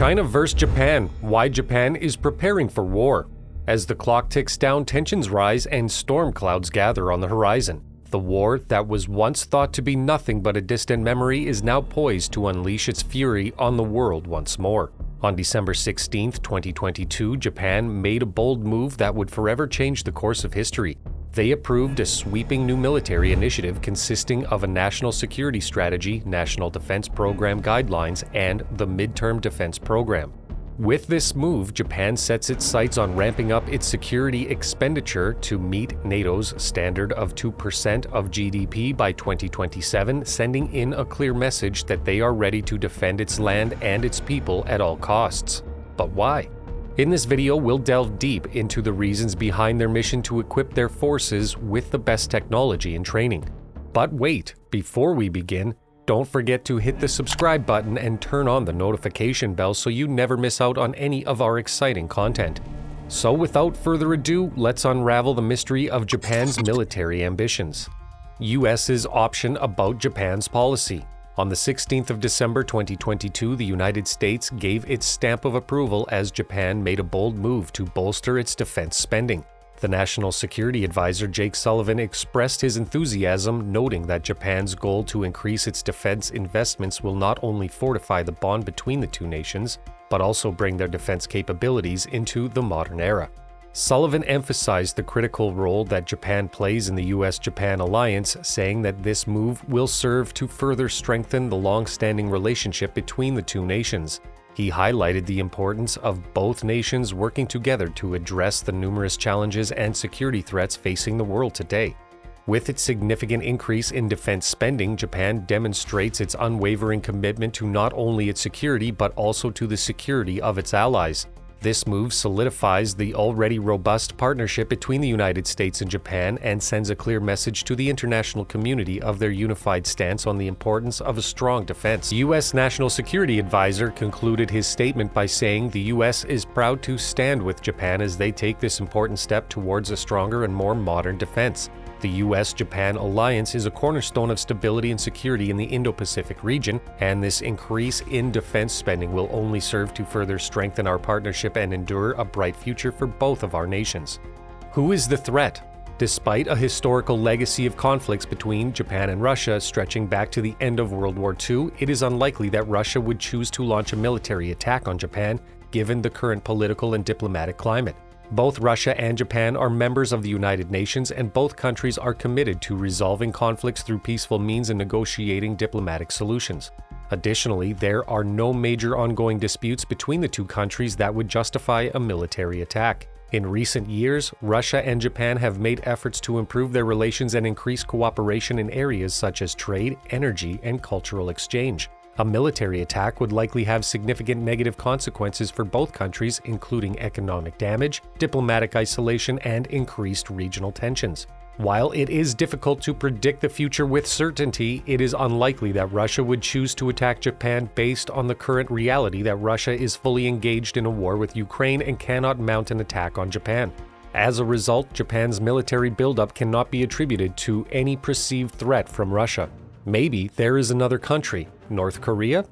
China vs. Japan, why Japan is preparing for war. As the clock ticks down, tensions rise and storm clouds gather on the horizon. The war that was once thought to be nothing but a distant memory is now poised to unleash its fury on the world once more. On December 16, 2022, Japan made a bold move that would forever change the course of history. They approved a sweeping new military initiative consisting of a national security strategy, national defense program guidelines, and the midterm defense program. With this move, Japan sets its sights on ramping up its security expenditure to meet NATO's standard of 2% of GDP by 2027, sending in a clear message that they are ready to defend its land and its people at all costs. But why? In this video, we'll delve deep into the reasons behind their mission to equip their forces with the best technology and training. But wait, before we begin, don't forget to hit the subscribe button and turn on the notification bell so you never miss out on any of our exciting content. So without further ado, let's unravel the mystery of Japan's military ambitions. US's option about Japan's policy. On the 16th of December 2022, the United States gave its stamp of approval as Japan made a bold move to bolster its defense spending. The National Security Advisor Jake Sullivan expressed his enthusiasm, noting that Japan's goal to increase its defense investments will not only fortify the bond between the two nations, but also bring their defense capabilities into the modern era. Sullivan emphasized the critical role that Japan plays in the US-Japan alliance, saying that this move will serve to further strengthen the long-standing relationship between the two nations. He highlighted the importance of both nations working together to address the numerous challenges and security threats facing the world today. With its significant increase in defense spending, Japan demonstrates its unwavering commitment to not only its security but also to the security of its allies. This move solidifies the already robust partnership between the United States and Japan and sends a clear message to the international community of their unified stance on the importance of a strong defense. The U.S. National Security Advisor concluded his statement by saying the U.S. is proud to stand with Japan as they take this important step towards a stronger and more modern defense. The US-Japan alliance is a cornerstone of stability and security in the Indo-Pacific region, and this increase in defense spending will only serve to further strengthen our partnership and ensure a bright future for both of our nations. Who is the threat? Despite a historical legacy of conflicts between Japan and Russia stretching back to the end of World War II, it is unlikely that Russia would choose to launch a military attack on Japan, given the current political and diplomatic climate. Both Russia and Japan are members of the United Nations, and both countries are committed to resolving conflicts through peaceful means and negotiating diplomatic solutions. Additionally, there are no major ongoing disputes between the two countries that would justify a military attack. In recent years, Russia and Japan have made efforts to improve their relations and increase cooperation in areas such as trade, energy, and cultural exchange. A military attack would likely have significant negative consequences for both countries, including economic damage, diplomatic isolation, and increased regional tensions. While it is difficult to predict the future with certainty, it is unlikely that Russia would choose to attack Japan based on the current reality that Russia is fully engaged in a war with Ukraine and cannot mount an attack on Japan. As a result, Japan's military buildup cannot be attributed to any perceived threat from Russia. Maybe there is another country, North Korea?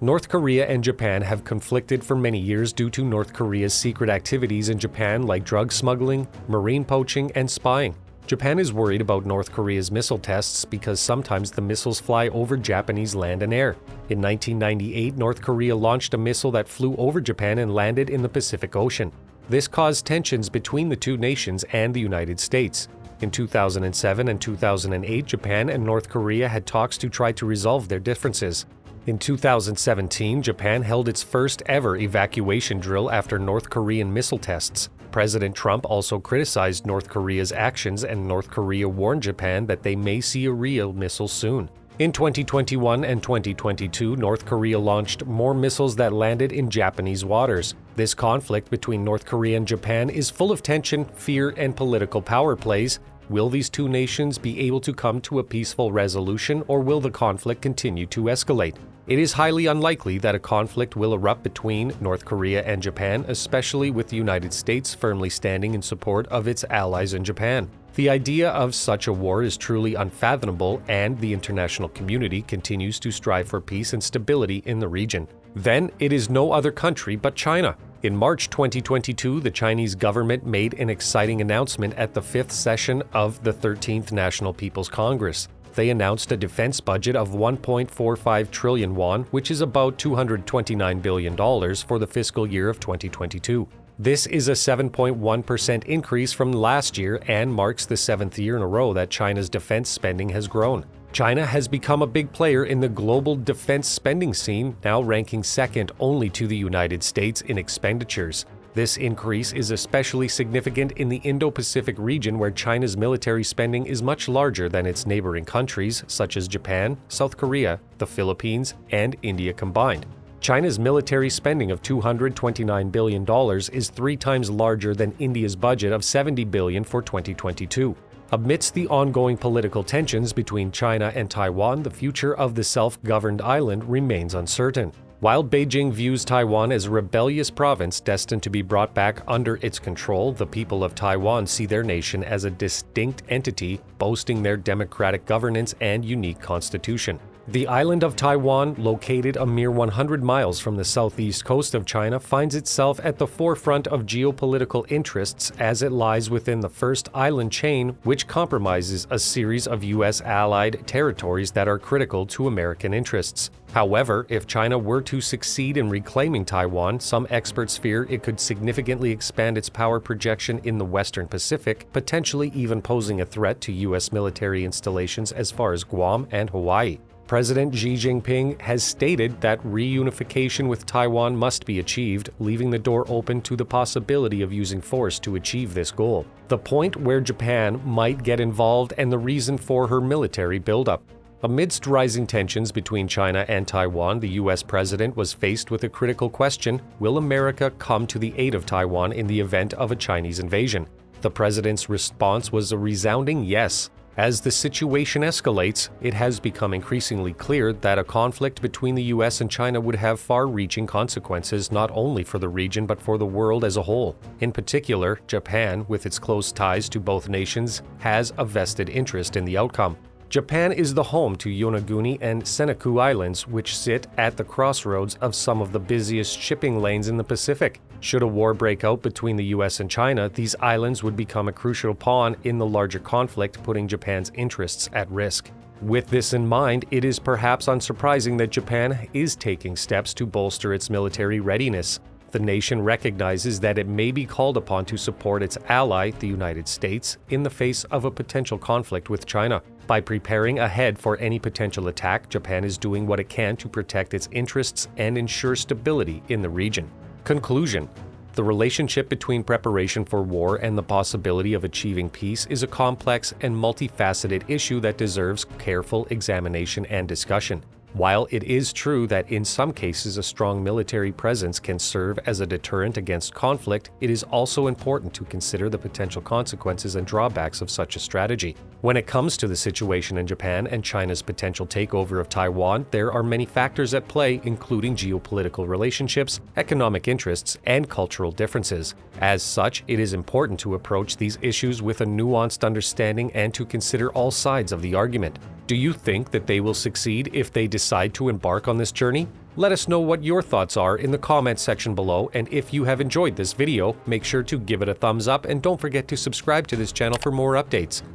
North Korea and Japan have conflicted for many years due to North Korea's secret activities in Japan like drug smuggling, marine poaching, and spying. Japan is worried about North Korea's missile tests because sometimes the missiles fly over Japanese land and air. In 1998, North Korea launched a missile that flew over Japan and landed in the Pacific Ocean. This caused tensions between the two nations and the United States. In 2007 and 2008, Japan and North Korea had talks to try to resolve their differences. In 2017, Japan held its first ever evacuation drill after North Korean missile tests. President Trump also criticized North Korea's actions, and North Korea warned Japan that they may see a real missile soon. In 2021 and 2022, North Korea launched more missiles that landed in Japanese waters. This conflict between North Korea and Japan is full of tension, fear, and political power plays. Will these two nations be able to come to a peaceful resolution, or will the conflict continue to escalate? It is highly unlikely that a conflict will erupt between North Korea and Japan, especially with the United States firmly standing in support of its allies in Japan. The idea of such a war is truly unfathomable, and the international community continues to strive for peace and stability in the region. Then it is no other country but China. In March 2022, the Chinese government made an exciting announcement at the 5th session of the 13th National People's Congress. They announced a defense budget of 1.45 trillion won, which is about $229 billion for the fiscal year of 2022. This is a 7.1% increase from last year and marks the 7th year in a row that China's defense spending has grown. China has become a big player in the global defense spending scene, now ranking second only to the United States in expenditures. This increase is especially significant in the Indo-Pacific region, where China's military spending is much larger than its neighboring countries such as Japan, South Korea, the Philippines, and India combined. China's military spending of $229 billion is 3 times larger than India's budget of $70 billion for 2022. Amidst the ongoing political tensions between China and Taiwan, the future of the self-governed island remains uncertain. While Beijing views Taiwan as a rebellious province destined to be brought back under its control, the people of Taiwan see their nation as a distinct entity, boasting their democratic governance and unique constitution. The island of Taiwan, located a mere 100 miles from the southeast coast of China, finds itself at the forefront of geopolitical interests as it lies within the first island chain, which compromises a series of U.S. allied territories that are critical to American interests. However, if China were to succeed in reclaiming Taiwan, some experts fear it could significantly expand its power projection in the Western Pacific, potentially even posing a threat to U.S. military installations as far as Guam and Hawaii. President Xi Jinping has stated that reunification with Taiwan must be achieved, leaving the door open to the possibility of using force to achieve this goal. The point where Japan might get involved and the reason for her military buildup. Amidst rising tensions between China and Taiwan, the U.S. president was faced with a critical question: will America come to the aid of Taiwan in the event of a Chinese invasion? The president's response was a resounding yes. As the situation escalates, it has become increasingly clear that a conflict between the U.S. and China would have far-reaching consequences not only for the region but for the world as a whole. In particular, Japan, with its close ties to both nations, has a vested interest in the outcome. Japan is the home to Yonaguni and Senkaku Islands, which sit at the crossroads of some of the busiest shipping lanes in the Pacific. Should a war break out between the U.S. and China, these islands would become a crucial pawn in the larger conflict, putting Japan's interests at risk. With this in mind, it is perhaps unsurprising that Japan is taking steps to bolster its military readiness. The nation recognizes that it may be called upon to support its ally, the United States, in the face of a potential conflict with China. By preparing ahead for any potential attack, Japan is doing what it can to protect its interests and ensure stability in the region. Conclusion: the relationship between preparation for war and the possibility of achieving peace is a complex and multifaceted issue that deserves careful examination and discussion. While it is true that in some cases a strong military presence can serve as a deterrent against conflict, it is also important to consider the potential consequences and drawbacks of such a strategy. When it comes to the situation in Japan and China's potential takeover of Taiwan, there are many factors at play, including geopolitical relationships, economic interests, and cultural differences. As such, it is important to approach these issues with a nuanced understanding and to consider all sides of the argument. Do you think that they will succeed if they decide to embark on this journey? Let us know what your thoughts are in the comments section below, and if you have enjoyed this video, make sure to give it a thumbs up and don't forget to subscribe to this channel for more updates.